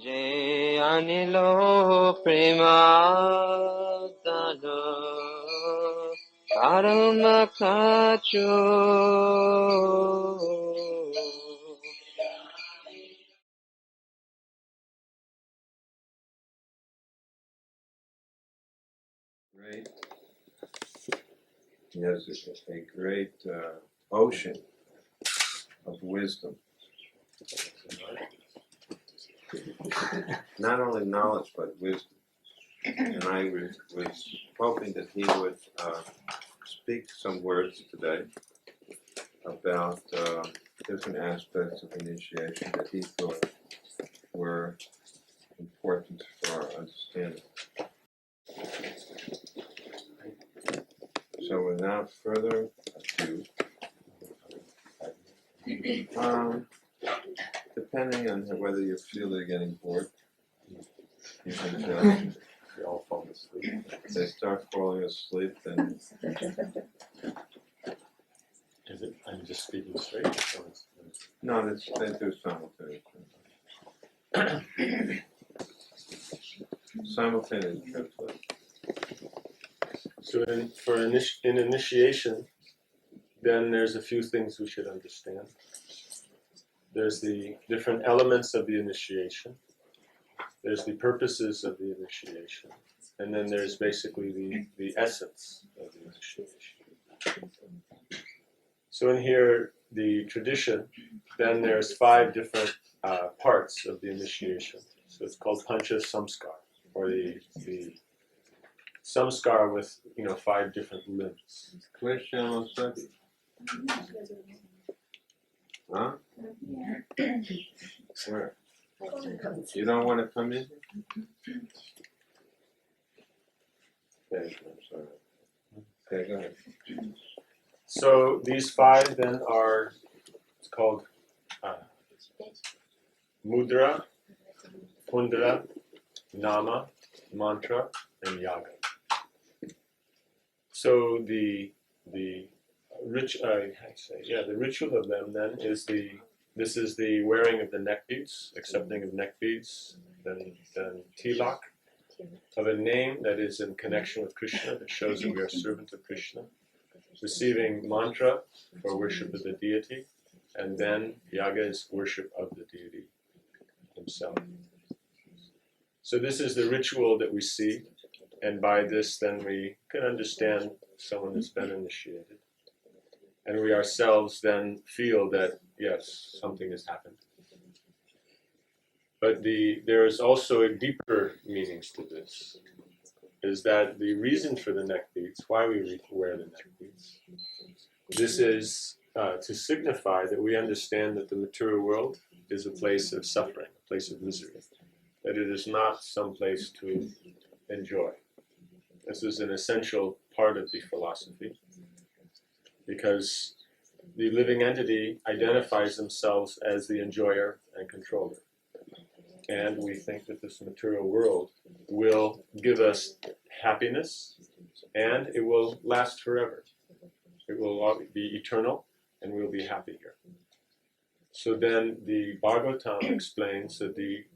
Je anilo premadano karma kacho. Great. He has a great ocean of wisdom. Not only knowledge, but wisdom. And I was hoping that he would speak some words today about different aspects of initiation that he thought were important for our understanding. So without further ado, depending on whether you feel they're getting bored, you can just They all fall asleep. if they start falling asleep, then Is it? I'm just speaking straight. So no, they do simultaneously. Simultaneous translation. So in initiation, then there's a few things we should understand. There's the different elements of the initiation. There's the purposes of the initiation. And then there's basically the essence of the initiation. So in here, the tradition, then there's 5 different parts of the initiation. So it's called Pancha Samskar, or the samskar with 5 different limbs. Where's Janmastami? Huh? Where? You don't want to come in? Okay, I'm sorry. Okay, go ahead. So these 5 then are, it's called mudra, pundra, nama, mantra, and yaga. So the ritual of them then is this is the wearing of the neck beads, accepting of neck beads, then tilak, of a name that is in connection with Krishna, that shows that we are servant of Krishna, receiving mantra for worship of the deity, and then yaga is worship of the deity himself. So this is the ritual that we see, and by this then we can understand someone has been initiated. And we ourselves then feel that, yes, something has happened. But there is also a deeper meanings to this, is that the reason for the neck beads, why we wear the neck beads, this is to signify that we understand that the material world is a place of suffering, a place of misery, that it is not some place to enjoy. This is an essential part of the philosophy, because the living entity identifies themselves as the enjoyer and controller. And we think that this material world will give us happiness, and it will last forever. It will be eternal, and we'll be happy here. So then the Bhagavatam explains that the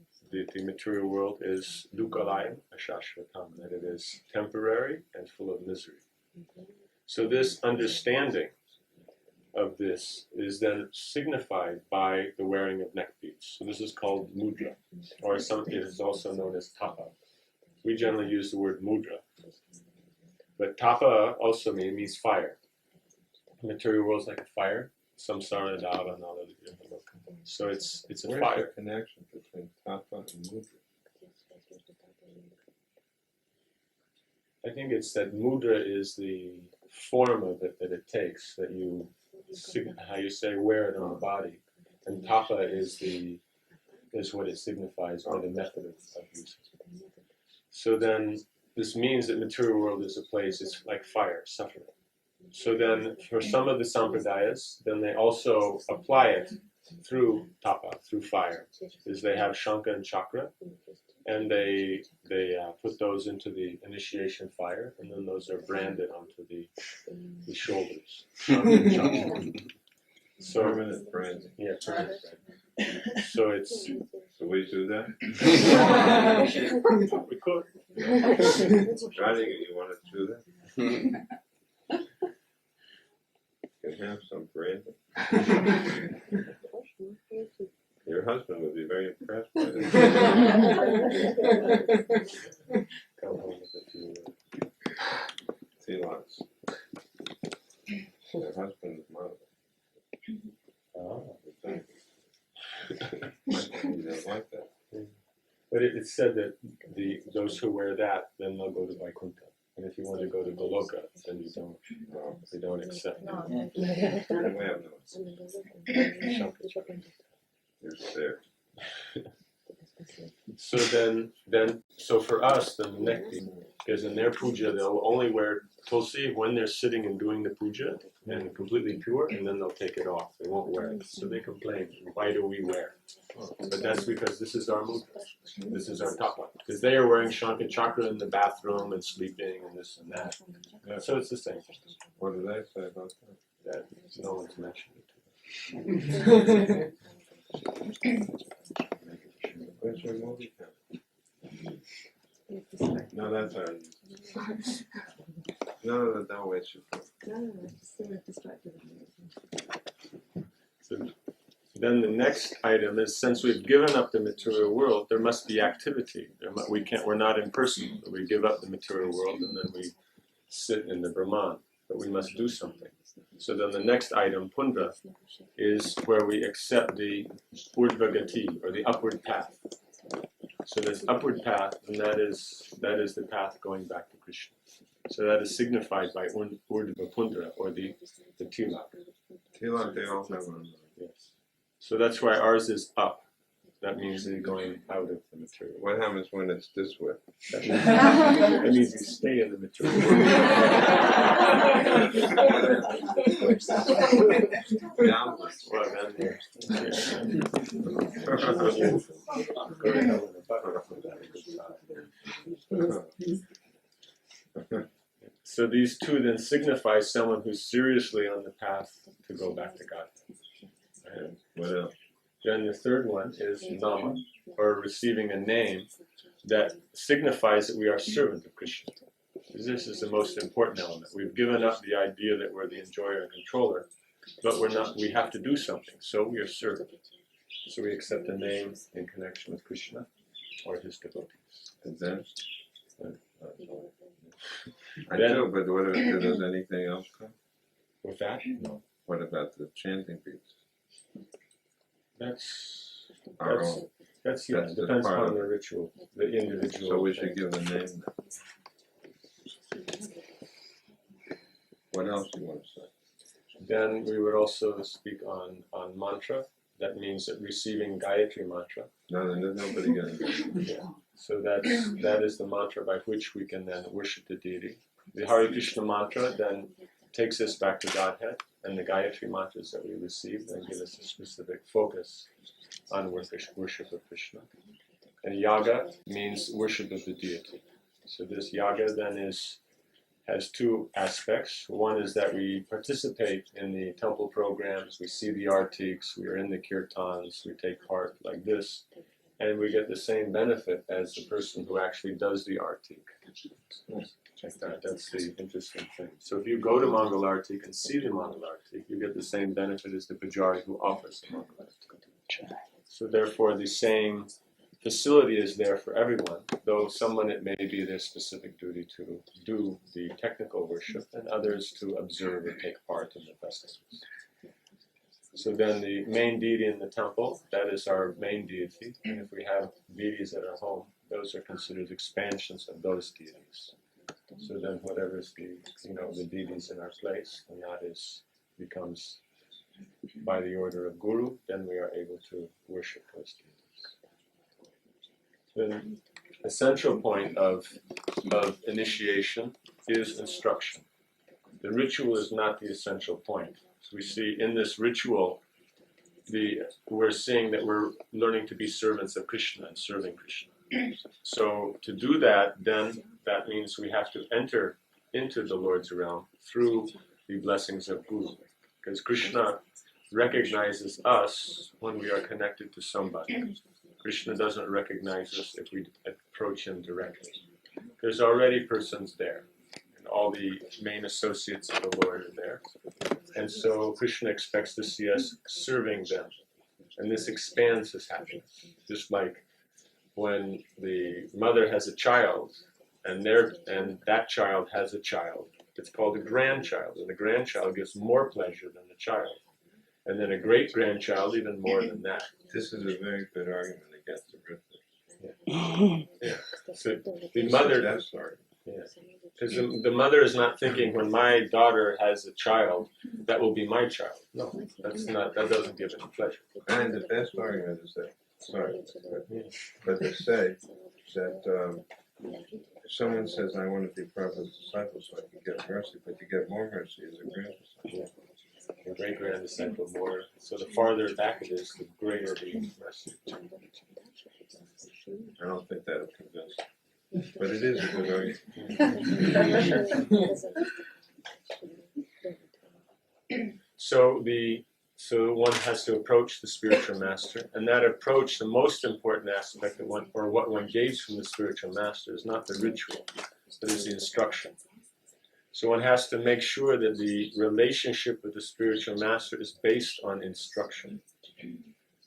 material world is dukkhalayam ashashvatam, that it is temporary and full of misery. So this understanding of this is then signified by the wearing of neck beads. So this is called mudra, or it is also known as tapa. We generally use the word mudra, but tapa also means fire. The material world is like a fire. Samsara dava nala. So it's a Where's fire. the connection between tapa and mudra? I think it's that mudra is the form of it that it takes, that you, how you say, wear it on the body, and tapa is what it signifies, or the method of using it. So then this means that material world is a place, it's like fire, suffering. So then for some of the sampradayas, then they also apply it through tapa, through fire, is they have shanka and chakra, and they put those into the initiation fire, and then those are branded onto the shoulders. Shanka and chakra. So Permanent branding. yeah, permanent branding. So it's So we do that? We could. Radhika, you want to do that? You can have some bread. Your husband would be very impressed by that. Come home with a few. Tilaks. Your husband's mother. Oh. He doesn't like that. But it's said that those who wear that, then they'll go to Vaikuntha. And if you want to go to Goloka, then you don't. They don't accept it. We have no. You're there. So so for us, the Nekti is in their puja, they'll only wear tulsi when they're sitting and doing the puja and completely pure, and then they'll take it off. They won't wear it. So they complain, why do we wear it? But that's because this is our mudra. This is our tapa. Because they are wearing Shankha Chakra in the bathroom and sleeping and this and that. Yeah. So it's the same. What did I say about that? That no one's mentioned it. Where's your movie camera? No, that's our. No, don't waste your phone. So then the next item is, since we've given up the material world, there must be activity. We're not impersonal. We give up the material world and then we sit in the Brahman. But we must do something. So then the next item, Punda, is where we accept the Urdhvagati, or the upward path. So this upward path, and that is the path going back to Krishna. So that is signified by Urdhva Punda, or the tilak. Tilak, they all have one. Yes. So that's why ours is up. That means they're going out of the material. What happens when it's this way? That means you stay in the material. Downwards. Well, then, go to hell in a bucket for that good time. So these two then signify someone who's seriously on the path to go back to God. And What else? then the third one is Nama, or receiving a name that signifies that we are servant of Krishna. This is the most important element. We've given up the idea that we're the enjoyer and controller, but we're not. We have to do something, so we are servant. So we accept a name in connection with Krishna or his devotees. And then? I Then- do, but what if does anything else come? With that, no. What about the chanting beats? That's Our own. That's That's the depends part on of the ritual, the individual. So we should give the name now. What else do you want to say? Then we would also speak on mantra. That means that receiving Gayatri mantra. No, there's nobody going to Yeah. So that is the mantra by which we can then worship the deity. The Hare Krishna mantra then takes us back to Godhead, and the Gayatri mantras that we receive then give us a specific focus on worship of Krishna. And yaga means worship of the deity. So this yaga then has two aspects. One is that we participate in the temple programs, we see the artiks, we are in the kirtans, we take part like this, and we get the same benefit as the person who actually does the artik. Like that. That's the interesting thing. So if you go to Mangal Artik and see the Mangal Artik, you get the same benefit as the pujari who offers the Mangal Artik. So therefore the same facility is there for everyone, though someone it may be their specific duty to do the technical worship and others to observe or take part in the festivals. So then the main deity in the temple, that is our main deity, and if we have deities at our home, those are considered expansions of those deities. So then whatever is the deities in our place, and that becomes by the order of Guru, then we are able to worship those deities. Then the central point of initiation is instruction. The ritual is not the essential point. So we see in this ritual, we're seeing that we're learning to be servants of Krishna and serving Krishna. So to do that, then that means we have to enter into the Lord's realm through the blessings of Guru. Because Krishna recognizes us when we are connected to somebody. Krishna doesn't recognize us if we approach him directly. There's already persons there, and all the main associates of the Lord are there. And so Krishna expects to see us serving them. And this expands his happiness. Just like when the mother has a child, and that child has a child, it's called a grandchild. And the grandchild gives more pleasure than the child. And then a great-grandchild, even more than that. This is a very good argument against the British. Yeah. So the mother... That's hard. Yeah. Because the mother is not thinking, when my daughter has a child, that will be my child. No, that doesn't give any pleasure. And the best argument is that, but they say that if someone says, I want to be Prabhupada's disciple so I can get mercy, but you get more mercy as a grand disciple. The great-grand disciple more. So the farther back it is, the greater the mercy. I don't think that'll convince them. But it is a good argument. So one has to approach the spiritual master, and that approach, the most important aspect of what one gains from the spiritual master is not the ritual, but is the instruction. So one has to make sure that the relationship with the spiritual master is based on instruction.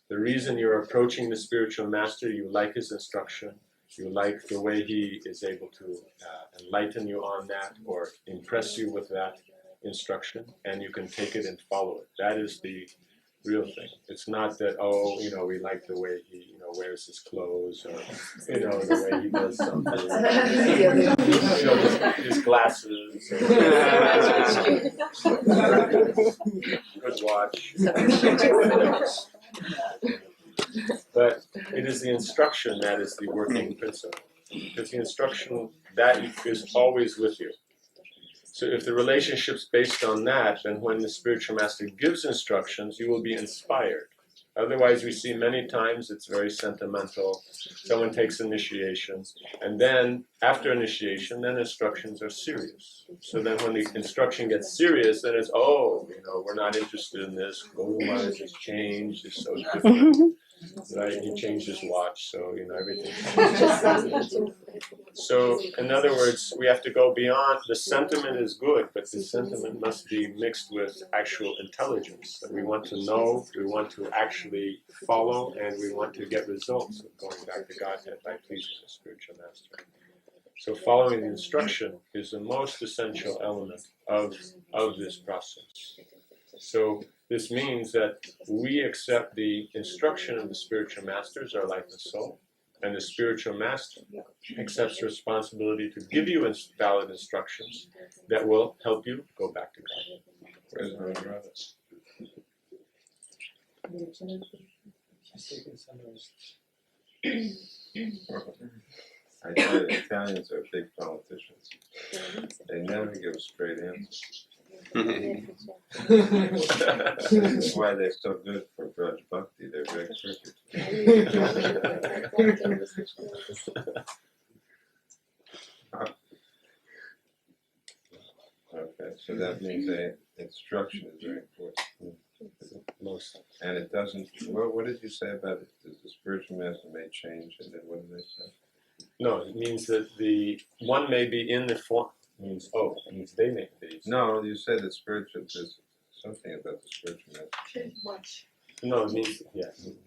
The reason you're approaching the spiritual master, you like his instruction, you like the way he is able to enlighten you on that or impress you with that instruction, and you can take it and follow it. That is the real thing. It's not that, we like the way he, wears his clothes, or, the way he does something, his glasses, good watch. But it is the instruction that is the working principle. Because the instruction, that is always with you. So if the relationship's based on that, then when the spiritual master gives instructions, you will be inspired. Otherwise, we see many times it's very sentimental. Someone takes initiation, and then after initiation, then instructions are serious. So then when the instruction gets serious, then it's, we're not interested in this. Guru Maharaj has changed. It's so different. Right? He changed his watch, so everything. So, in other words, we have to go beyond. The sentiment is good, but the sentiment must be mixed with actual intelligence. That we want to know, we want to actually follow, and we want to get results of going back to Godhead by pleasing the spiritual master. So, following the instruction is the most essential element of this process. So, this means that we accept the instruction of the spiritual master as our life and soul, and the spiritual master accepts responsibility to give you valid instructions that will help you go back to God. Where's my brother? I tell you, Italians are big politicians. They never give a straight answer. This is why they're so good for Grudge Bhakti. They're very cricket. Okay, so that means that instruction is very important. And it doesn't. What did you say about it? Does the spiritual master may change, and then what did they say? No, it means that the one may be in the form. Means they make these. No, you said that spiritual. There's something about the spiritual master. Watch. No, it means he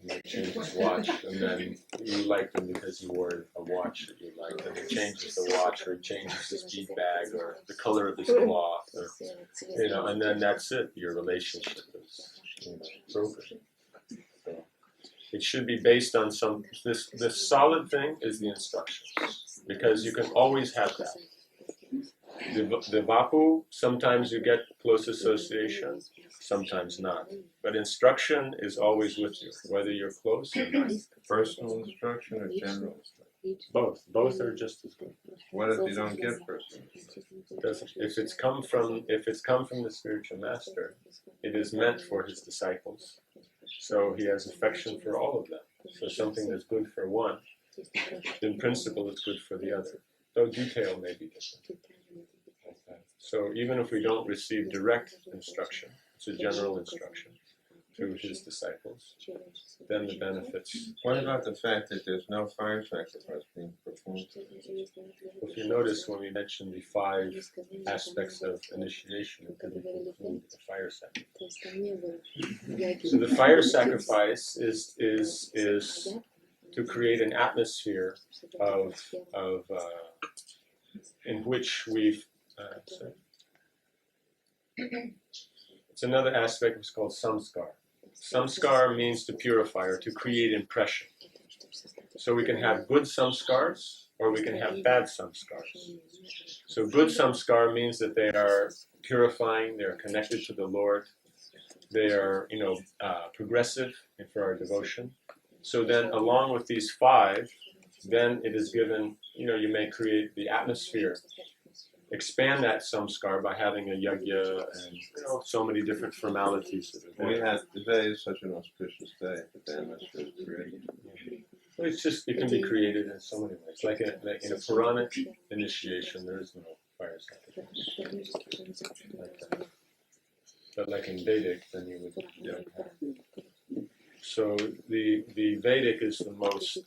might change his watch, and then you liked him because he wore a watch that you liked, and he changes the watch, or he changes his bead bag, or the color of his cloth, or and then that's it. Your relationship is broken. So it should be based on some. The solid thing is the instructions, because you can always have that. The Vapu, sometimes you get close association, sometimes not. But instruction is always with you, whether you're close or not. Personal instruction or general instruction? Both. Both are just as good. What if you don't get personal instruction? If it's come from the spiritual master, it is meant for his disciples. So he has affection for all of them. So something that's good for one, in principle, is good for the other. Though detail may be different. So even if we don't receive direct instruction, it's a general instruction, to his disciples, then the benefits. What about the fact that there's no fire sacrifice being performed? If you notice when we mentioned the 5 aspects of initiation, it didn't include the fire sacrifice. So the fire sacrifice is to create an atmosphere of in which we've. It's another aspect. It's called samskar. Samskar means to purify or to create impression. So we can have good samskars or we can have bad samskars. So good samskar means that they are purifying, they are connected to the Lord, they are, progressive for our devotion. So then along with these 5, then it is given, you may create the atmosphere, expand that samskar by having a yajna and so many different formalities that are there. Today is such an auspicious day that the atmosphere is created. Well, it can be created in so many ways. Like in a Puranic initiation, there is no fire sacrifice. But like in Vedic, then you would have. So the Vedic is the most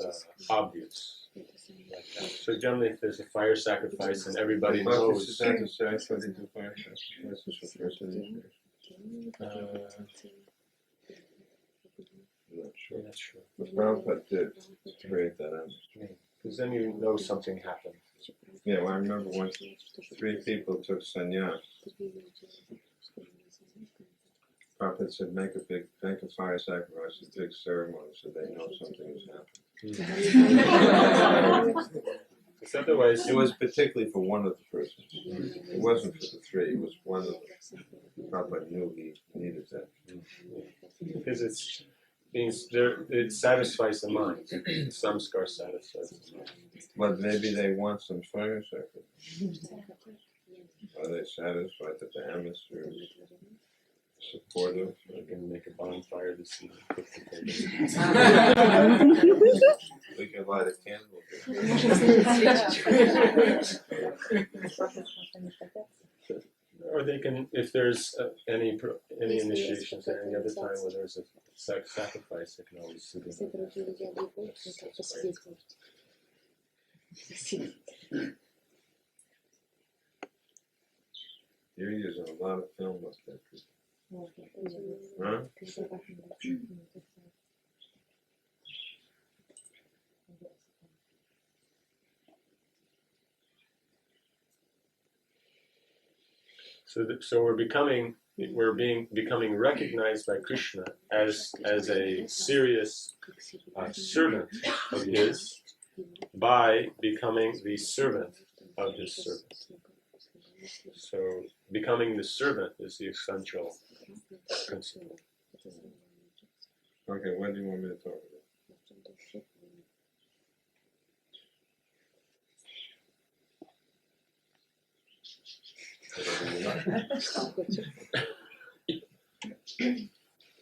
obvious. Like that. So generally, if there's a fire sacrifice and everybody knows. Is that necessary for the fire sacrifice for first initiation? I'm not sure. That's true. But Prabhupada did create that atmosphere. Because then you know something happened. Yeah, well, I remember when 3 people took sannyas. Prabhupada said, make a fire sacrifice, a big ceremony, so they know something has happened. Because otherwise, it was particularly for one of the persons. It wasn't for the 3. It was one of them. Prabhupada knew he needed that. Because it satisfies the mind. Samskar satisfies the mind. But maybe they want some fire sacrifice. Are they satisfied that the atmosphere is supportive? We can make a bonfire this evening. We can light a candle. Or they can, if there's any initiations at any other time where there's a sacrifice, they can always sit in. You're using a lot of film up there. Huh? So we're becoming recognized by Krishna as a serious servant of his by becoming the servant of his servant. So becoming the servant is the essential principle. Okay, what do you want me to talk about?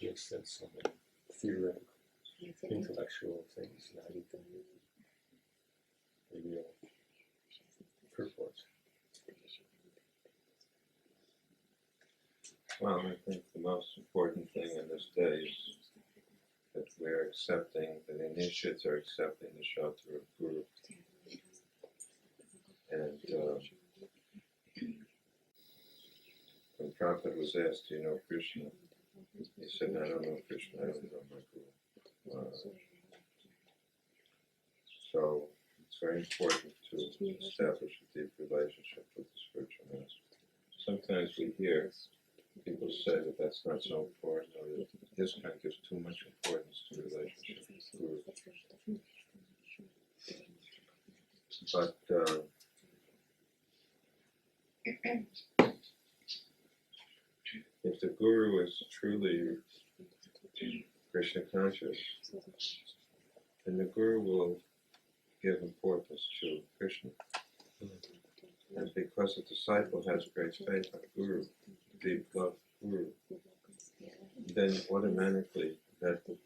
Yes, that's some theoretical, intellectual things, not even the real purport. Well, I think the most important thing in this day is that we're accepting, that the initiates are accepting the shelter of Guru. And when Prabhupada was asked, do you know Krishna? He said, I don't know Krishna, I only know my Guru. So it's very important to establish a deep relationship with the spiritual master. Sometimes we hear people say that that's not so important, or that this kind gives too much importance to relationship with Guru. But if the Guru is truly Krishna conscious, then the Guru will give importance to Krishna. And because the disciple has great faith on Guru, deep love for Guru, then automatically that will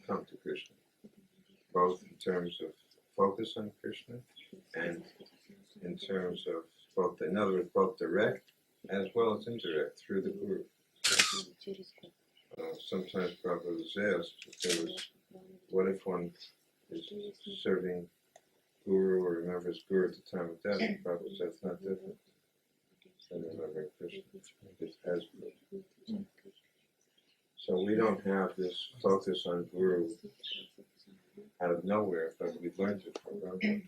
come to Krishna, both in terms of focus on Krishna and in terms of both, in other words, both direct as well as indirect through the Guru. sometimes Prabhupada was asked if there was, what if one is serving Guru or remembers Guru at the time of death? Prabhupada said it's not different than remembering Krishna. It's as Guru. So we don't have this focus on Guru out of nowhere, but we learned it from Prabhupada.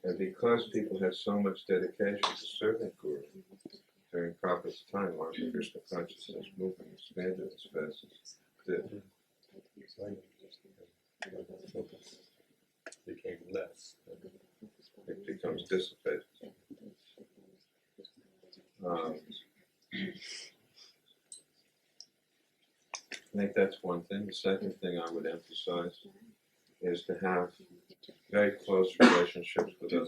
And because people had so much dedication to serving Guru during Prabhupada's time, while the Krishna Consciousness movement expanded as fast as it did. Became less. It becomes dissipated. I think that's one thing. The second thing I would emphasize is to have very close relationships with others.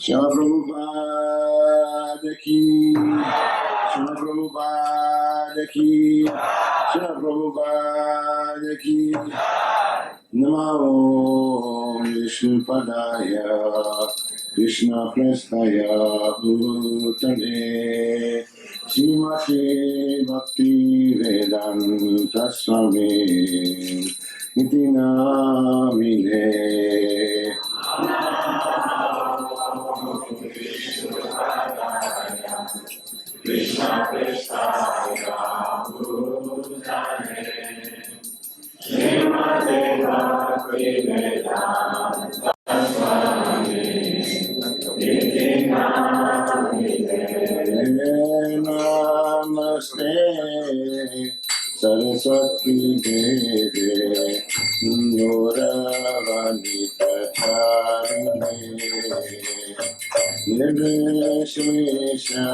Srila Prabhupada ki, Srila Prabhupada ki, Srila Prabhupada ki. Namo Vishnupadaya Krishna Prestaya Bhutale Srimati Bhaktivedanta Swami Iti Namine. Krishna Prestaya Bhutale Srimati Bhaktivedanta Swami Iti Namine. Namaste Saraswati Deve Nuravani Pracharine Nirvishesha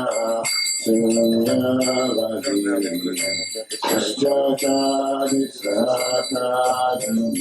Sunyavadi Paschatari Sakarine.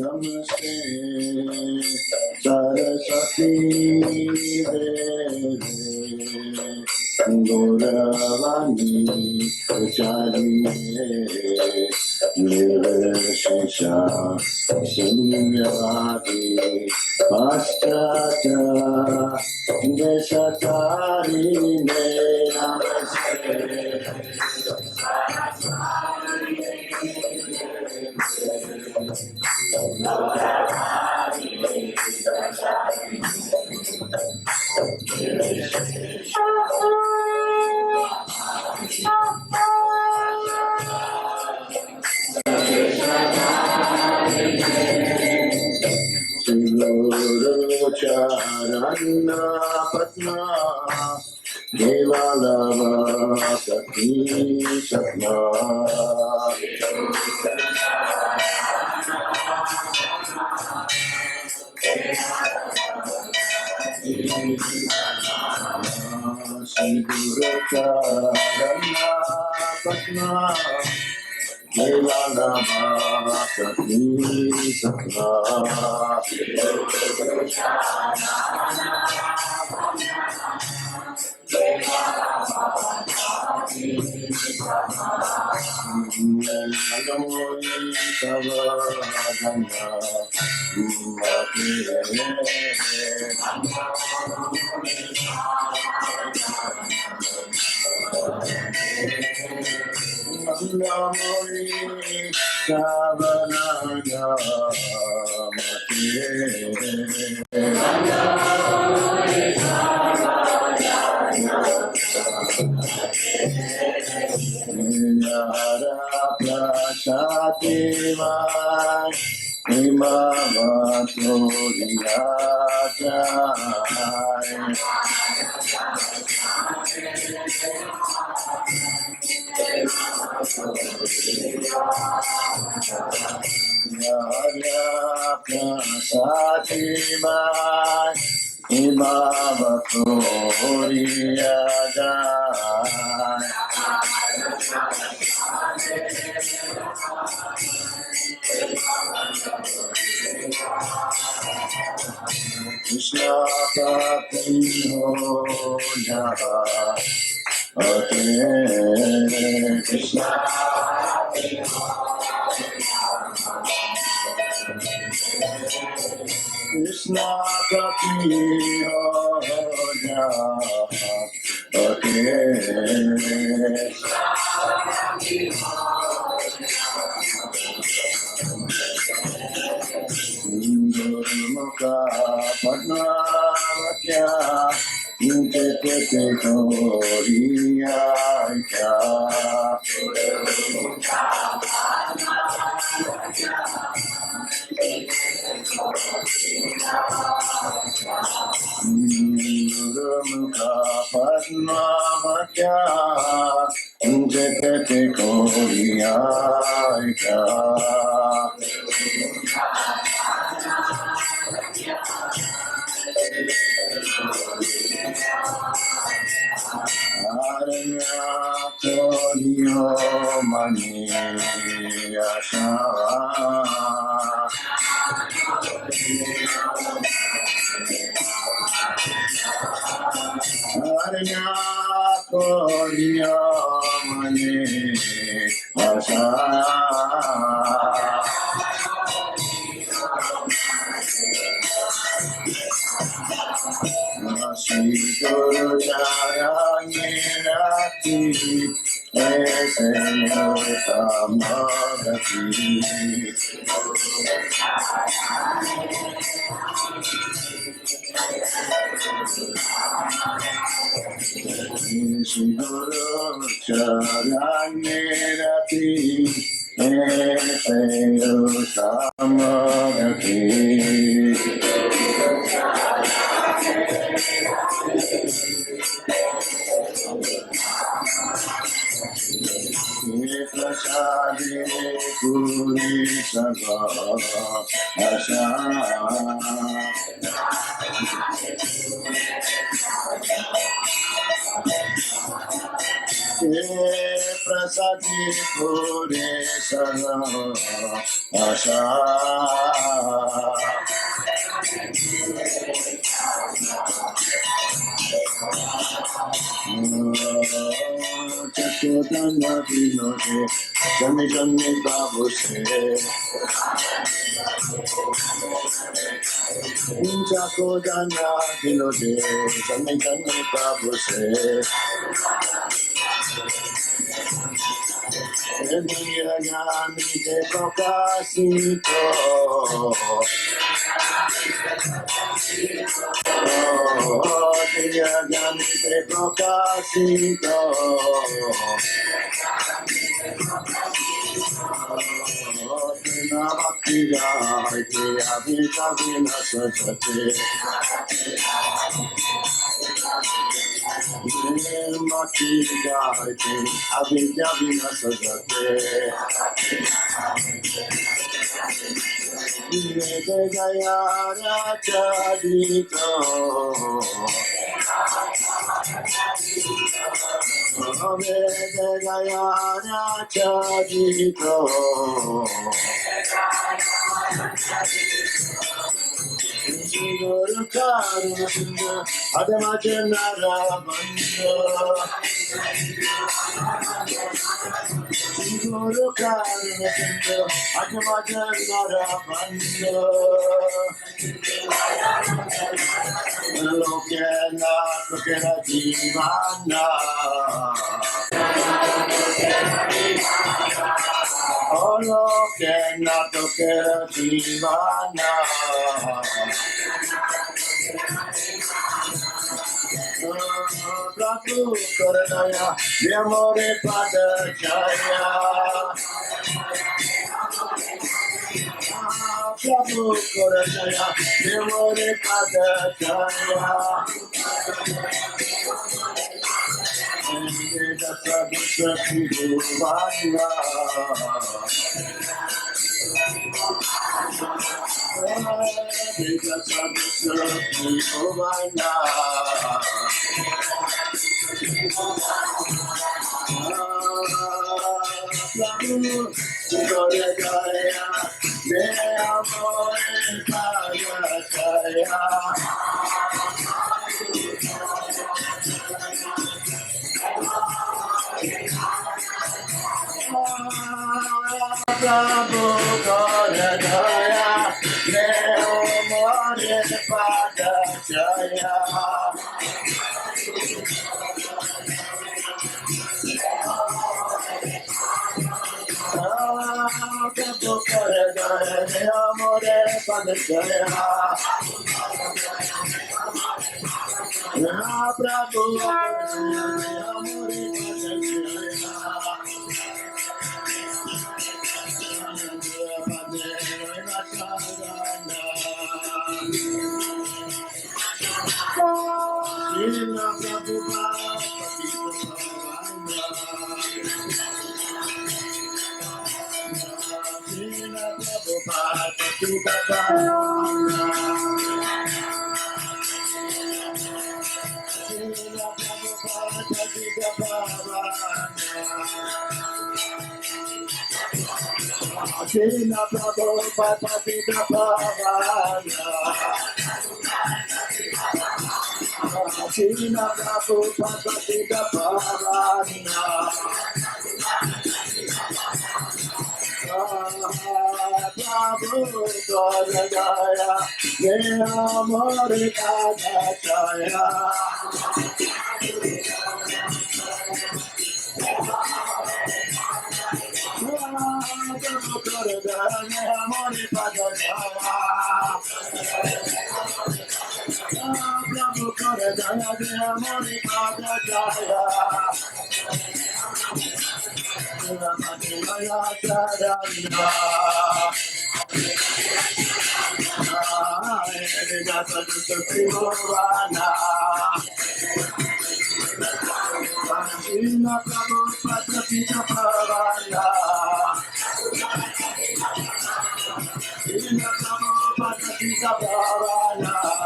Namaste Saraswati Deve Gauravani Pracharine Nirvishesha Sunyavadi Paschata Deshatarine. Guru Charana Patna Devalava Sakhi Satna Shri Guru Charana Patna Devalava Sakhi Satna Krishna Krishna Krishna Mukha Padmavakya Nitete Koriyaya Mukha Padmavakya Nitete Koriyaya Arya Mani Asha Arya Mani Asha Shri Guru Jayanirati Esenyotamagati Shri Guru Jayanirati Esenyotamagati Prasadi Puri Saga Asha Prasadi Puri Saga Asha Kirtana Vinode Janmastami-Talk Kirtana Vinode Janmastami-Talk Nirajani Prokasito Nirajani Prokasito Bhaktivedanta Guru Karuna Adamajanara Bandha Guru Karuna Adamajanara Bandha Lokena Lokena Divana Lokena Lokena Divana Prabhu Karanaya Yamore Pada Jaya Prabhu Koranaya, Devore Pada Jaya. And the Prabhu Bhagavana. The Prabhu Bhagavana. Prabhu Koranaya, Devore Pada Jaya. Prabhu Koranaya, Devore Pada Jaya. Prabhu Krishna Prabhupada Krishna Prabhu Jaya, Jaya Mori Pada Jaya. Prabhu Koranaya, Mori Pada Jaya. Prabhu Koranaya, Jaya Mori Pada Jaya. Jaya Jaya. Krishna Prabhupada Prabhupada Krishna Prabhupada Prabhupada Krishna Prabhupada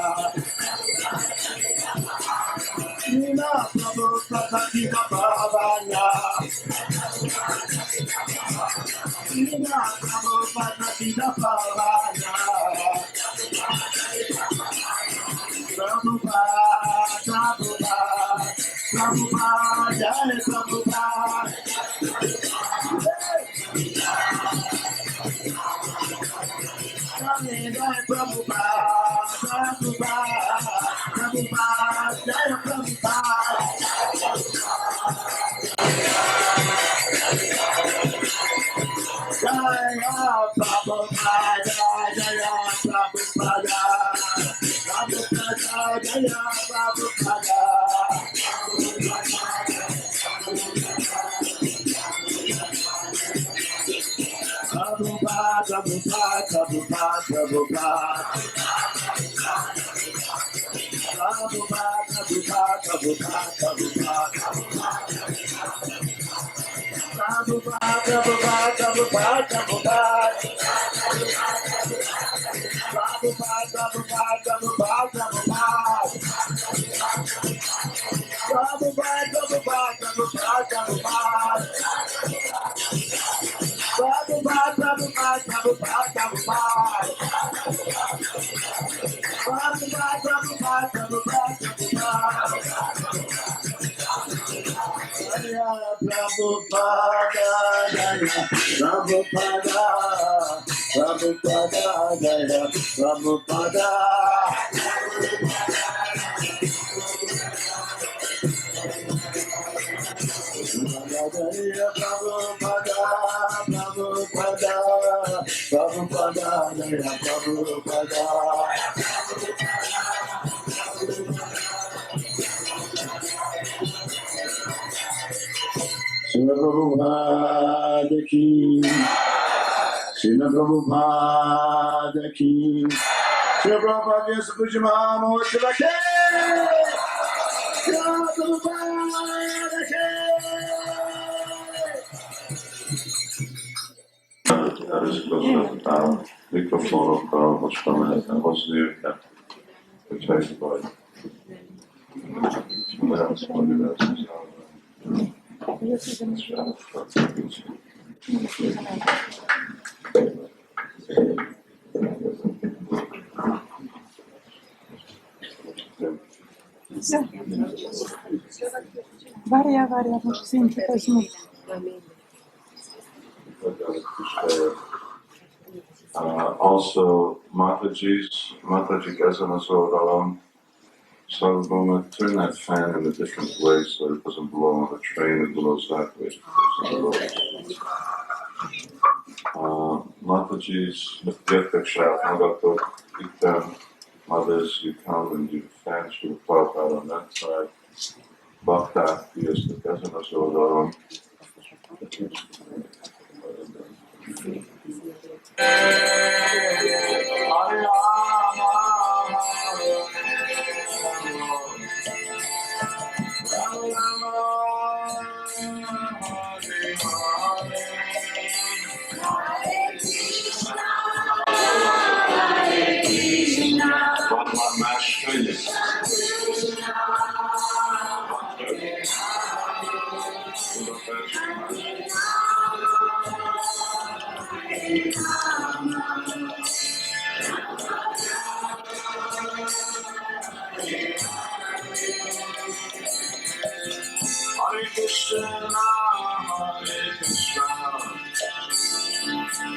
Prabhupada Krishna Prabhupada Prabhupada Prabhupada Prabhupada Jai Prabhupada Jai Prabhupada Prabhupada Prabhupada Jai Prabhupada Jaya Prabhupada Jaya Prabhupada Prabhupada Jaya Prabhupada Prabhupada Prabhupada Prabhupada Srila Prabhupada ki. Srila Prabhupada is Pujama Moshila ki. Srila Prabhupada ki. A mikrofonokkal most lehetne hozni őket, hogyha egy vagy. Várjál, most szintén ez mi? Also, Mataji ezen az oldalon, so I'm going to turn that fan in a different way so it doesn't blow on the train, it blows that way. Mataji's jöttek saját magatok, itten mothers, you come and you fans you pop out on that side. Bhakták, jöttek ezen az oldalon.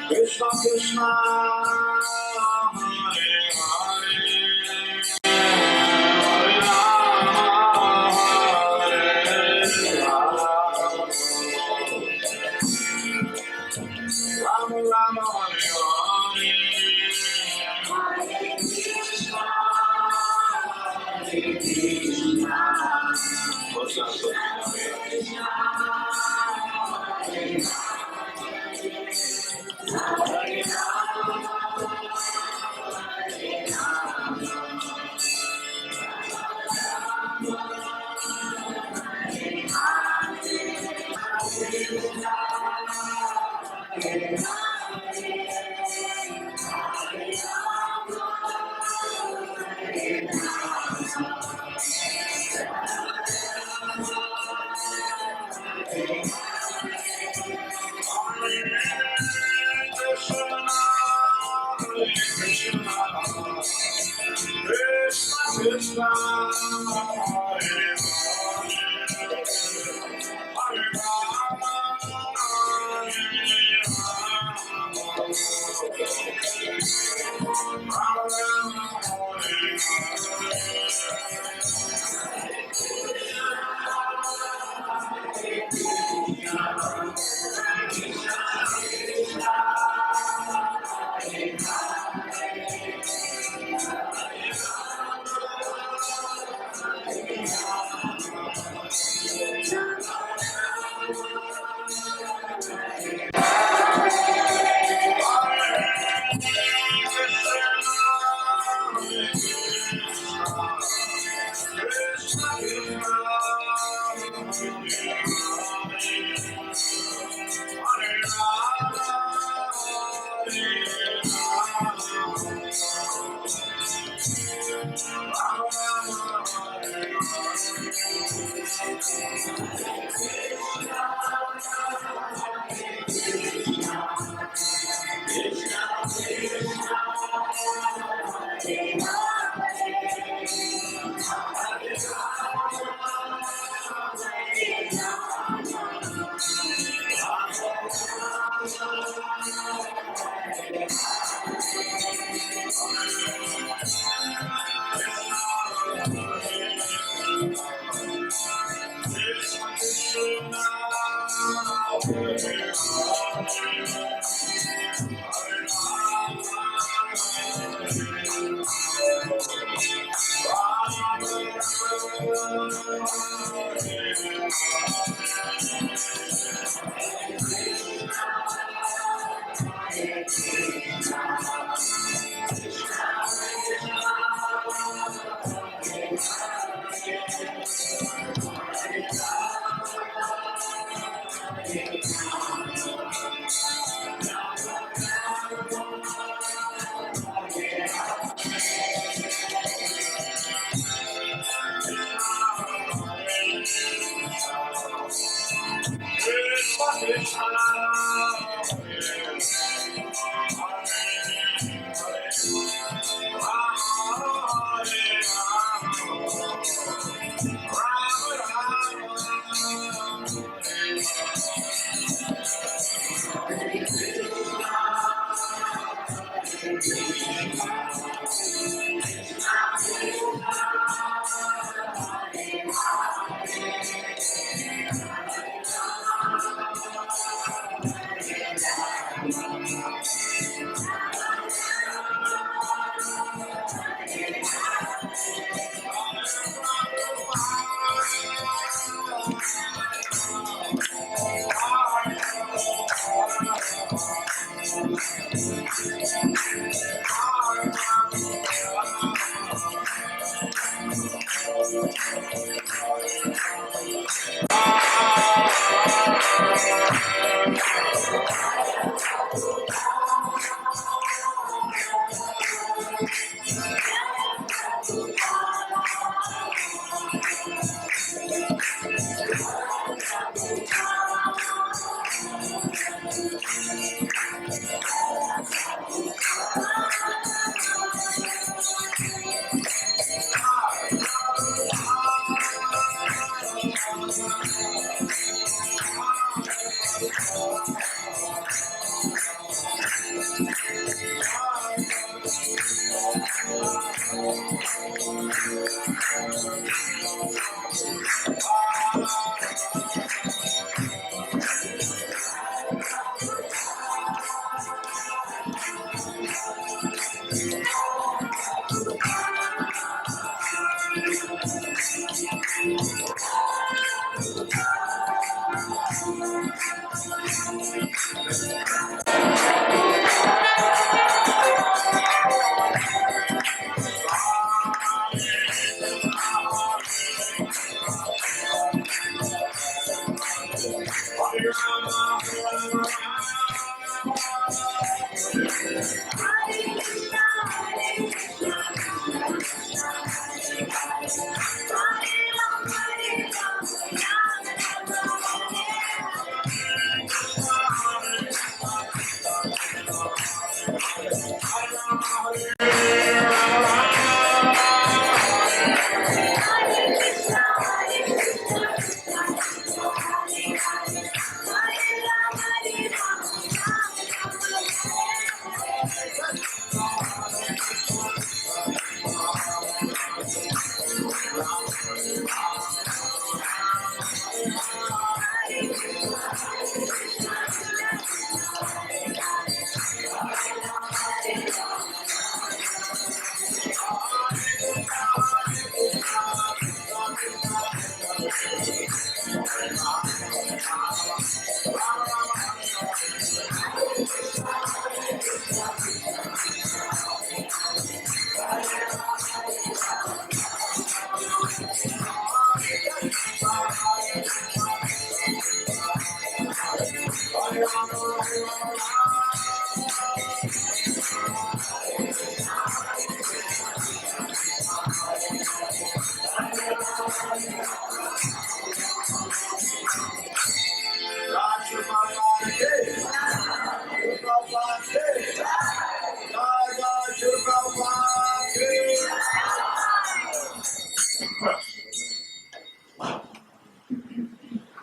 Krishna Krishna, Hare Hare, Hare Rama, Hare Rama, Rama Rama, Hare Hare, Hare Krishna, Hare Krishna. What's that?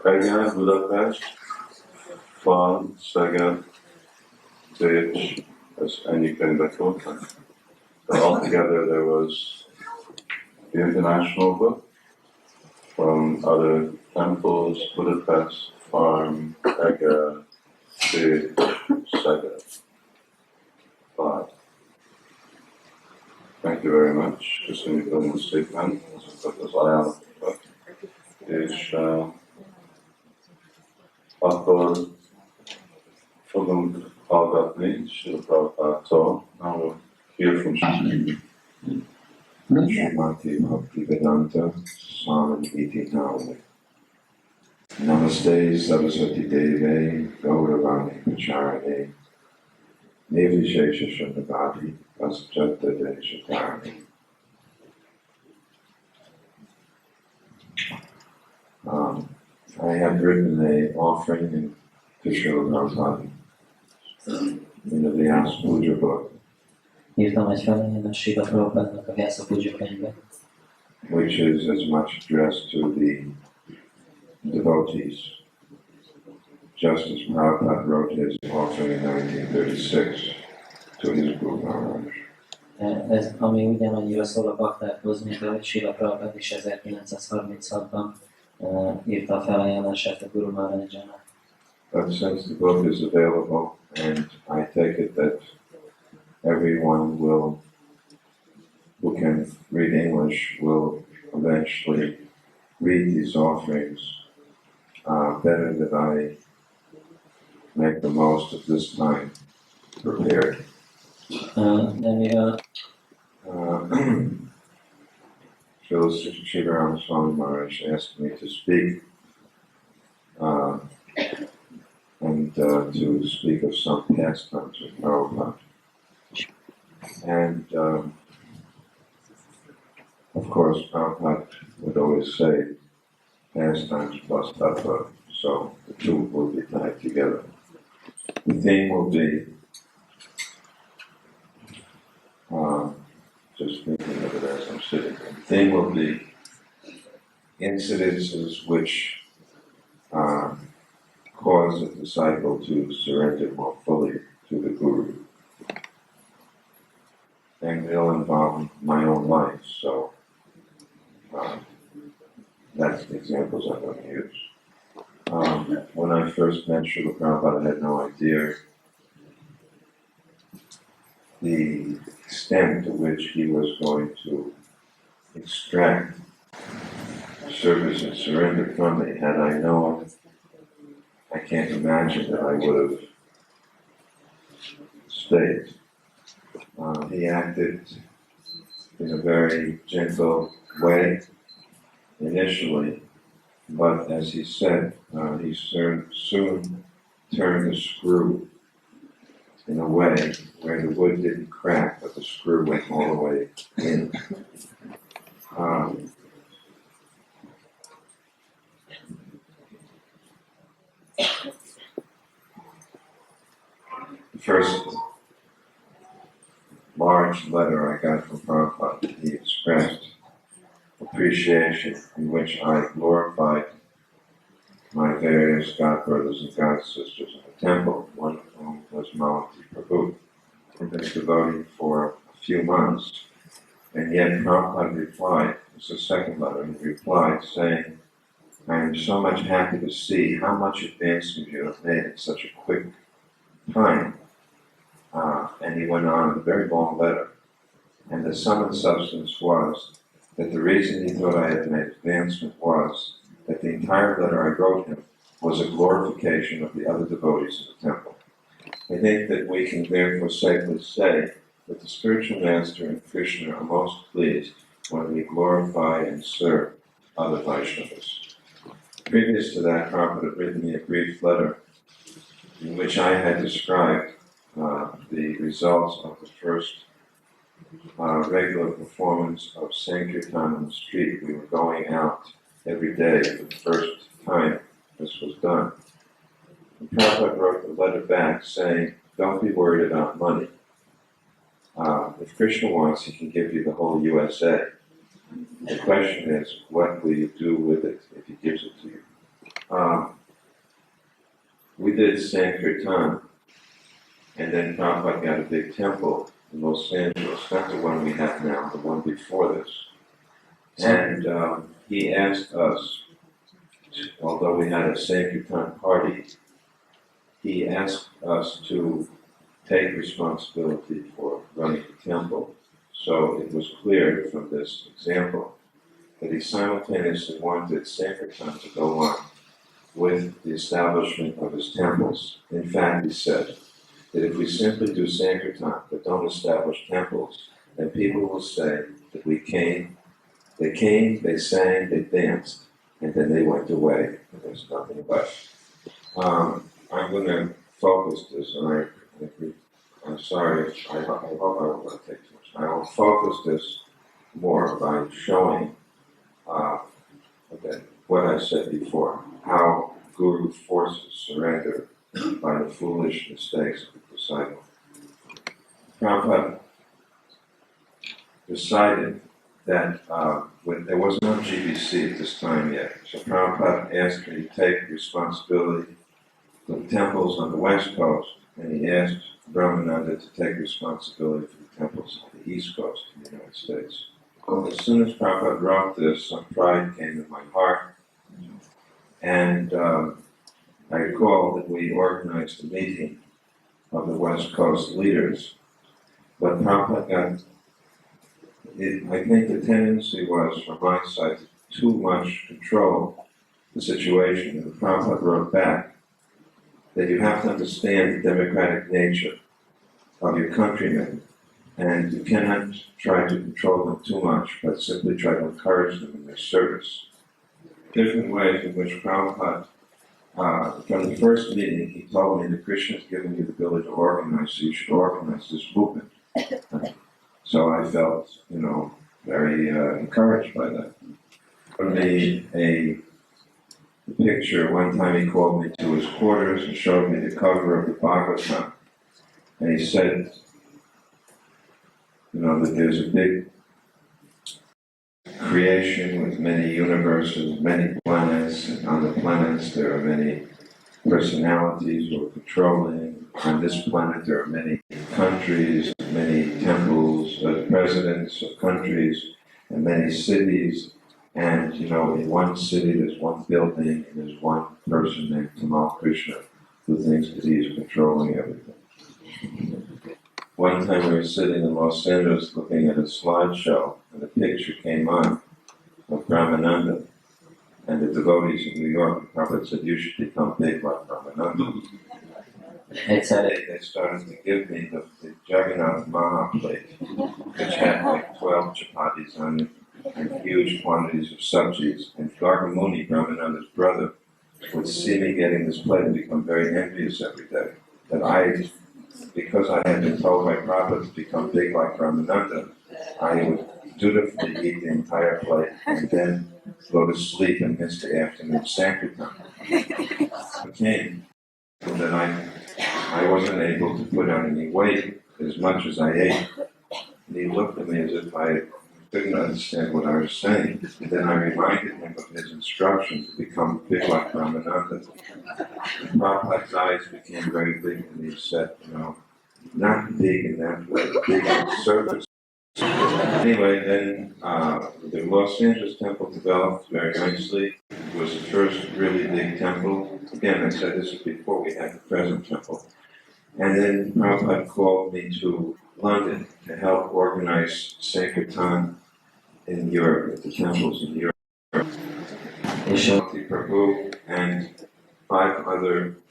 Again, Budapest, Van, Szeged, Pécs, as ennyi könyvet voltak. But altogether there was the international book from other temples, Budapest, Farm, Eger, Pécs, Szeged. 5. Thank you very much. Köszönjük a most szépen azokat az ajánlatokat. És akkor fogunk hallgatni Srila Prabhupádtól. Now we'll hear from Srila. Srimati Bhaktivedanta Swami Prabhupada. Namaste Saraswati Deve Gauravani Pacharane Nirvishesha Shandavati Paschata Deshakarani. I have written an offering to Srila Prabhupada in the Vyasa Puja book, Írtam egy felajánlást Srila Prabhupádnak a Vyasa Puja könyvbe, which is as much addressed to the devotees, just as Prabhupada wrote his offering in 1936 to his Guru Maharaj. ez, ami ugyanannyira szól a baktákhoz, mint ahogy Srila Prabhupád is 1936-ban írta a felajánlását a Guru Maharajjának. But since the book is available, and I take it that everyone will, who can read English, will eventually read these offerings, better that I make the most of this time prepared. De mivel Srila Swami Maharaj asked me to speak and to speak of some pastimes with Prabhupada. And of course, Prabhupada would always say pastimes plus tattva, so the two will be tied together. The theme will be, just thinking of it as I'm sitting, the theme will be incidences which cause a disciple to surrender more fully to the Guru. And they'll involve my own life, so that's the examples I'm going to use. When I first met Srila Prabhupada, I had no idea the extent to which he was going to extract service and surrender from me. Had I known, I can't imagine that I would have stayed. He acted in a very gentle way initially, but as he said, he soon turned the screw in a way where the wood didn't crack, but the screw went all the way in. The first large letter I got from Prabhupada, he expressed appreciation in which I glorified my various God brothers and God sisters in the temple, one of whom was Malati Prabhu. I've been a devotee for a few months, and yet Prabhupada replied, this is the second letter, he replied saying, I am so much happy to see how much advancement you have made in such a quick time. And he went on in a very long letter. And the sum and substance was that the reason he thought I had made advancement was that the entire letter I wrote him was a glorification of the other devotees in the temple. I think that we can therefore safely say that the spiritual master and Krishna are most pleased when we glorify and serve other Vaishnavas. Previous to that, Prabhupada had written me a brief letter in which I had described the results of the first regular performance of Sankirtan on the street. We were going out every day for the first time this was done. And Prabhupada wrote the letter back saying, don't be worried about money. If Krishna wants, he can give you the whole USA. The question is, what will you do with it if he gives it to you? We did Sankirtan, and then Prabhupada got a big temple in Los Angeles, not the one we have now, the one before this. And he asked us, although we had a Sankirtan party, he asked us to take responsibility for running the temple. So it was clear from this example that he simultaneously wanted Sankirtan to go on with the establishment of his temples. In fact, he said that if we simply do Sankirtan but don't establish temples, then people will say that we came, they sang, they danced, and then they went away, and there's nothing left. I'm going to focus this, and I'm sorry, I hope I won't want to take too much. I will focus this more by showing what I said before, how Guru forces surrender by the foolish mistakes of the disciple. Prabhupada decided that when there was no GBC at this time yet, so Prabhupada asked me to take responsibility for the temples on the West Coast, and he asked Brahmananda to take responsibility for the temples on the East Coast of the United States. Well, as soon as Prabhupada wrote this, some pride came in my heart, and I recall that we organized a meeting of the West Coast leaders, but Prabhupada got, I think the tendency was, from my side, to too much control the situation, and Prabhupada wrote back that you have to understand the democratic nature of your countrymen, and you cannot try to control them too much, but simply try to encourage them in their service. Different ways in which Prabhupada, from the first meeting, he told me that Krishna has given you the ability to organize, so you should organize this movement. So I felt, very encouraged by that. He made a picture. One time he called me to his quarters and showed me the cover of the Bhagavatam. And he said, that there's a big creation with many universes, many planets, and on the planets there are many personalities who are controlling. On this planet there are many countries, many temples, presidents of countries, and many cities. And, in one city there's one building, and there's one person named Tamal Krishna who thinks that he is controlling everything. One time we were sitting in Los Angeles looking at a slideshow, and a picture came on of Brahmananda and the devotees in New York. The Prabhupada said, you should become big like Brahmananda. They started to give me the Jagannath Maha plate, which had like 12 chapatis on it, and huge quantities of sabjis. And Gargamuni, Brahmananda's brother, would see me getting this plate and become very envious every day. That because I had been told by Prabhupada to become big like Brahmananda, I would dutifully eat the entire plate and then go to sleep and miss the afternoon sankirtan. It came that I wasn't able to put on any weight as much as I ate. And he looked at me as if I couldn't understand what I was saying. And then I reminded him of his instruction to become big like Ramananda. And Prabhupada's eyes became very big, and he said, not big in that way, big on the surface. Anyway, then the Los Angeles temple developed very nicely. It was the first really big temple. Again, I said this was before we had the present temple. And then Prabhupada called me to London to help organize Sankirtan in Europe, at the temples in Europe. Bhakti Prabhu and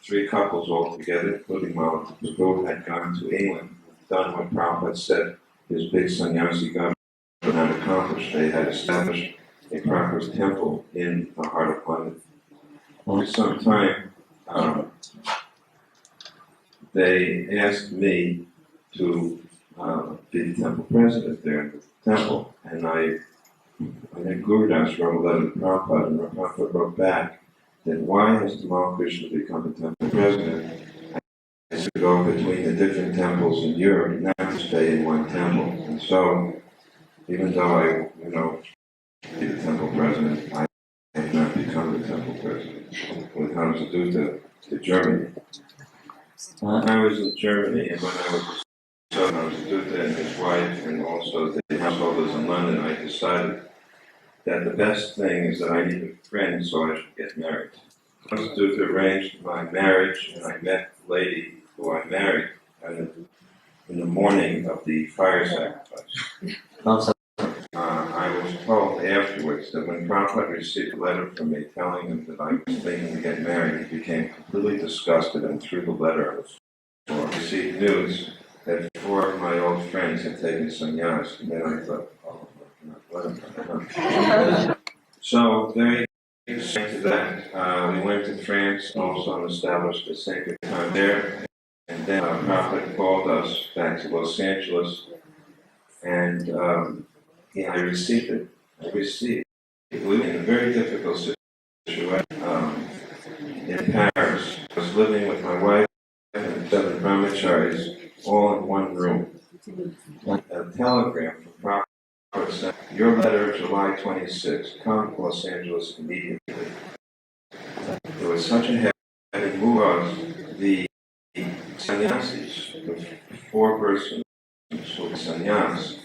three couples altogether, including Bhakti Prabhu, had gone to England, done what Prabhupada said his big sannyasi government had not accomplished. They had established a proper temple in the heart of London. For some time, they asked me to be the temple president there in the temple, and I think Gurudas wrote a letter to Prabhupada, and Prabhupada wrote back that why has Tamal Krishna become the temple president? I to go between the different temples in Europe, not to stay in one temple. And so, even though I, be the temple president, I have not become the temple president. When it comes to do to Germany. When I was in Germany, and when I was Duta and his wife, and also the householders in London, I decided that the best thing is that I need a friend, so I should get married. Duta arranged my marriage, and I met the lady who I married in the morning of the fire sacrifice. I was told afterwards that when Prabhupada received a letter from me telling him that I was thinking to get married, he became completely disgusted and threw the letter on the floor. I received news that 4 of my old friends had taken sannyas, and then I thought, oh So very to that, we went to France also and established a sacred time there. And then Prabhupada called us back to Los Angeles, and I received it. We were in a very difficult situation in Paris. I was living with my wife and 7 brahmacharis, all in one room. A telegram from Prabhupada said, "Your letter of July 26, come to Los Angeles immediately." There was such a heavy move on the sannyasis, the 4 persons who were sannyas,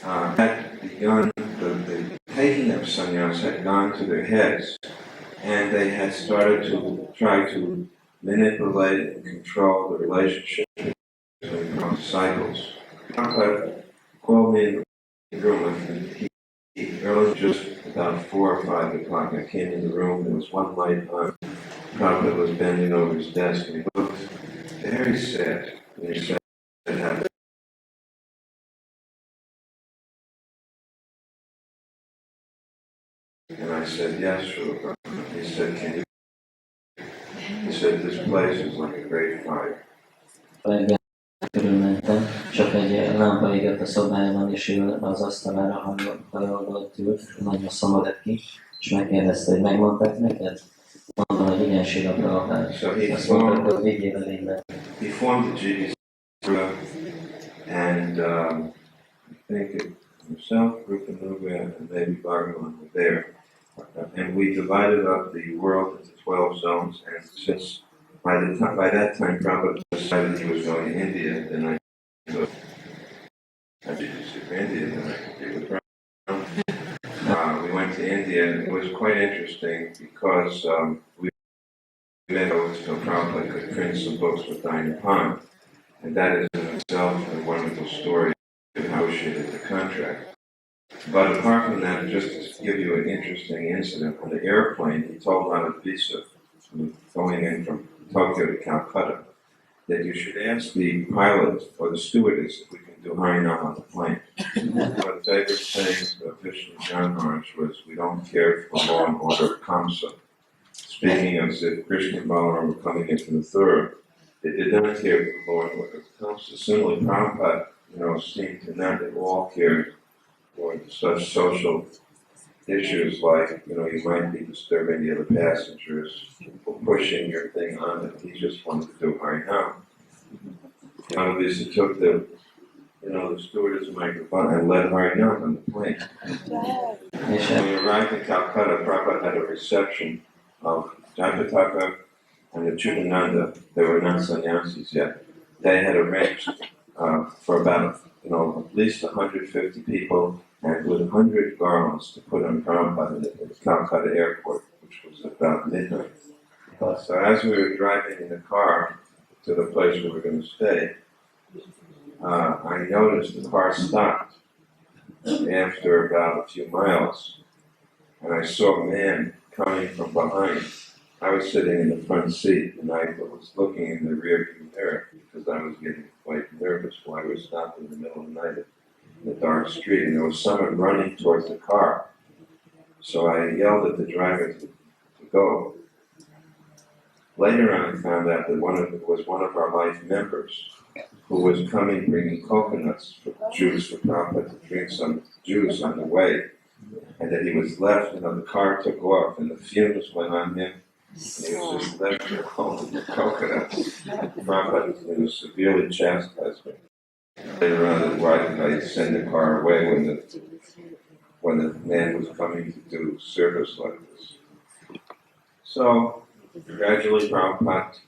had begun, the taking of sannyas had gone to their heads, and they had started to try to manipulate and control the relationship between the disciples. Prabhupada called me in the room, and early, just about 4 or 5 o'clock, I came in the room, there was one light on. Prabhupada was bending over his desk, and he looked very sad, and he said, and I said, "Yes, Srila Prabhupada." He said, "Can you?" He said, "This place is like a great fire." Körülmentem, csak egy lámpa égett a szobájában, és ő az asztalára hajolva ült, nagyon szomorú ki, és megkérdezte, hogy megmondták neked? Mondtam, hogy igen, Srila Prabhupada. Azt mondták, hogy vigyél el innen. He formed the GBC and I think himself, Rupanuga, and maybe Bhagavan were there. And we divided up the world into 12 zones, and since by that time Prabhupada decided he was going to India, then I took GBC for India, then I could be with Prabhupada. We went to India, and it was quite interesting because we met over to Prabhupada could print some books with Dinapan, and that is in itself a wonderful story of how she did the contract. But apart from that, just to give you an interesting incident, on the airplane, he told Abhisek, going in from Tokyo to Calcutta, that you should ask the pilot or the stewardess if we can do Harinam on the plane. One of the favorite sayings of Vishnu John Maharaj was, "We don't care for law and order of Kamsa." Speaking as if Krishna and Balaram were coming into the third, they did not care for law and order of Kamsa. Similarly, Prabhupada, seemed to not at all care for such social issues like, you might be disturbing the other passengers, or pushing your thing on them. He just wanted to do Harinam. Obviously took the stewardess microphone and led Harinam on the plane. When we arrived in Calcutta, Prabhupada had a reception of Jataka and the Chutananda. They were not sannyasis yet. They had arranged for about at least 150 people, and with 100 garlands to put on Prabhupada at the Calcutta airport, which was about midnight. So as we were driving in the car to the place we were going to stay, I noticed the car stopped after about a few miles, and I saw a man coming from behind. I was sitting in the front seat, and I was looking in the rearview mirror because I was getting quite nervous while I was stopped in the middle of the night in the dark street, and there was someone running towards the car. So I yelled at the driver to go. Later on, I found out that it was one of our life members who was coming bringing coconuts for juice for Prabhupada to drink some juice on the way, and that he was left, the car took off, and the fumes went on him. And he was just left at home with the coconuts. Prabhupada was severely chastised me. Later on, why did I send the car away when the man was coming to do service like this? So, gradually Prabhupada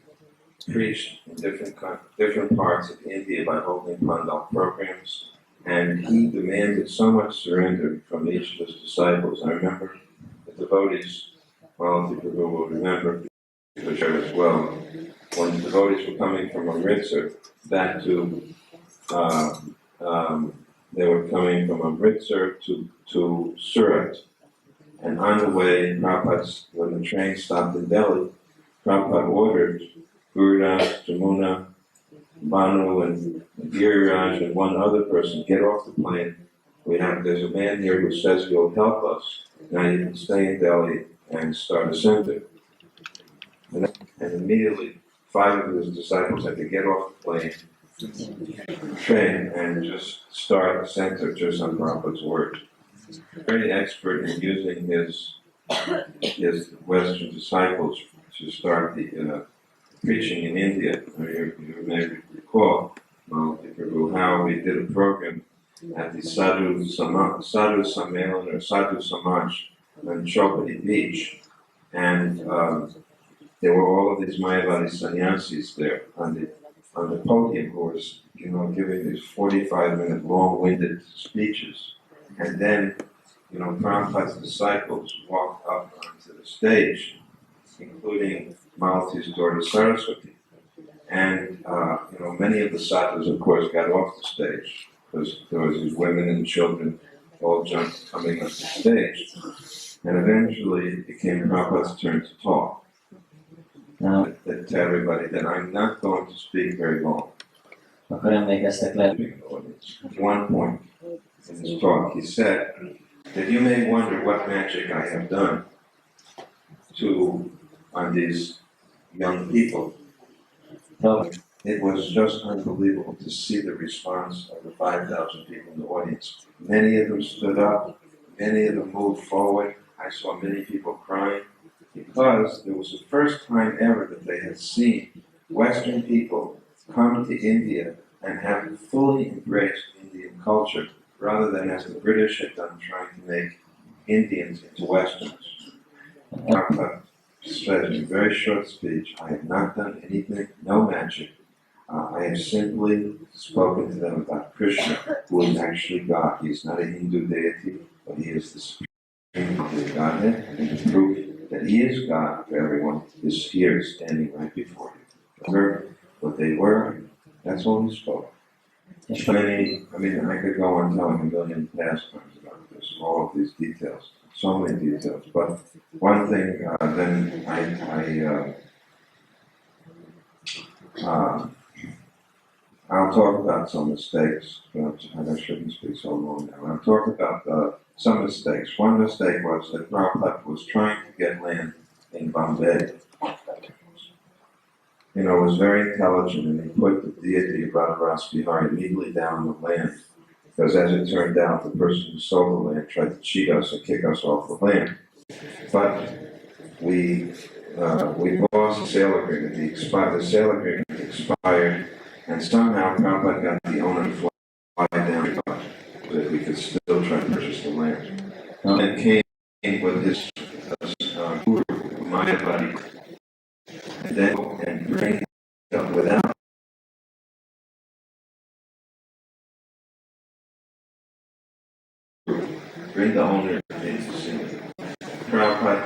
preached in different parts of India by holding Pandal programs, and he demanded so much surrender from each of his disciples. I remember the devotees, well, people who will remember, which are as well, when the devotees were coming from Amritsar back to, they were coming from Amritsar to Surat, and on the way, when the train stopped in Delhi, Prabhupada ordered Gurudas, Jamuna, Banu, and Giriraj, and one other person get off the plane There's a man here who says he'll help us. Now you can stay in Delhi and start a center. And immediately, 5 of his disciples had to get off the plane, train, and just start a center just on Prabhupada's word. Very expert in using his Western disciples to start the preaching in India. You may recall how we did a program at the Sadhu Sammelan or Sadhu Samaj on Chopati Beach, and there were all of these Mayavadi sannyasis there on the podium who was giving these 45-minute long-winded speeches, and then Prabhupada's disciples walked up onto the stage, including Malati's daughter Saraswati. And, many of the sadhus, of course, got off the stage because there was these women and children all jumped coming up the stage. And eventually it became Prabhupada's turn to talk. To everybody that I'm not going to speak very long. Akkor emlékeztek le. At one point in his talk, he said that you may wonder what magic I have done on these young people. It was just unbelievable to see the response of the 5,000 people in the audience. Many of them stood up, many of them moved forward. I saw many people crying because it was the first time ever that they had seen Western people come to India and have fully embraced Indian culture rather than as the British had done trying to make Indians into Westerners. Prabhupada said in a very short speech, I have not done anything, no magic. I have simply spoken to them about Krishna, who is actually God. He is not a Hindu deity, but he is the Supreme Godhead, and the proof that he is God for everyone is here, standing right before you. Remember what they were, that's all he spoke. I could go on telling a million pastimes about this, all of these details, so many details. But one thing, I'll talk about some mistakes, but I shouldn't speak so long now. I'll talk about some mistakes. One mistake was that Prabhupada was trying to get land in Bombay. Was very intelligent, and he put the deity of Radharas Bihari immediately down the land. Because as it turned out, the person who sold the land tried to cheat us and kick us off the land. But we lost the sale agreement. The sale agreement expired, and somehow Prabhupada got the owner to fly down so that we could still try to purchase the land. And came with his guru, Mayavadi, and then bring without bring the owner into the scene. Prabhupada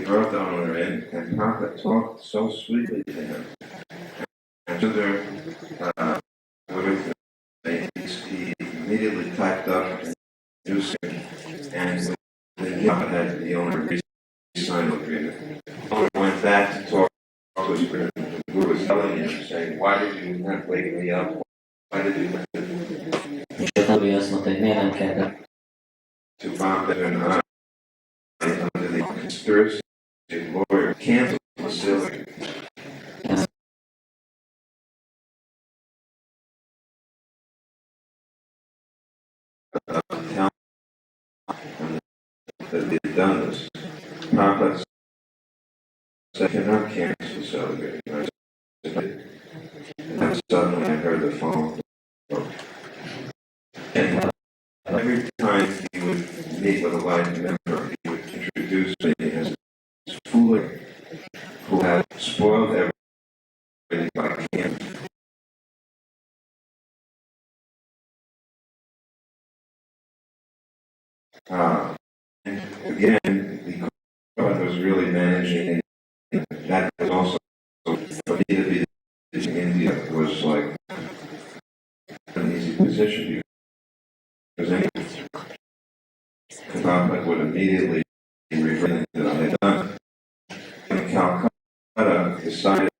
brought the owner in, and Prabhupada talked so sweetly to him. And he immediately typed up a new signature, and Prabhupada had the owner re-sign the agreement. The owner went back to talk to his guru. The guru was telling him, saying, why did you not wake me up? Why did you not to Bombay and I, under the conspiracy lawyer, canceled the sale. That they had done this. Prabhupada said, I cannot cancel the celebrating. And then suddenly I heard the phone. And every time he would meet with a live member, he would introduce me as this fool who had spoiled everything by cancer. And again, because God was really managing, that was also, for me to be in India was like an easy position because anyone would immediately reveal that I had done. In Calcutta, decided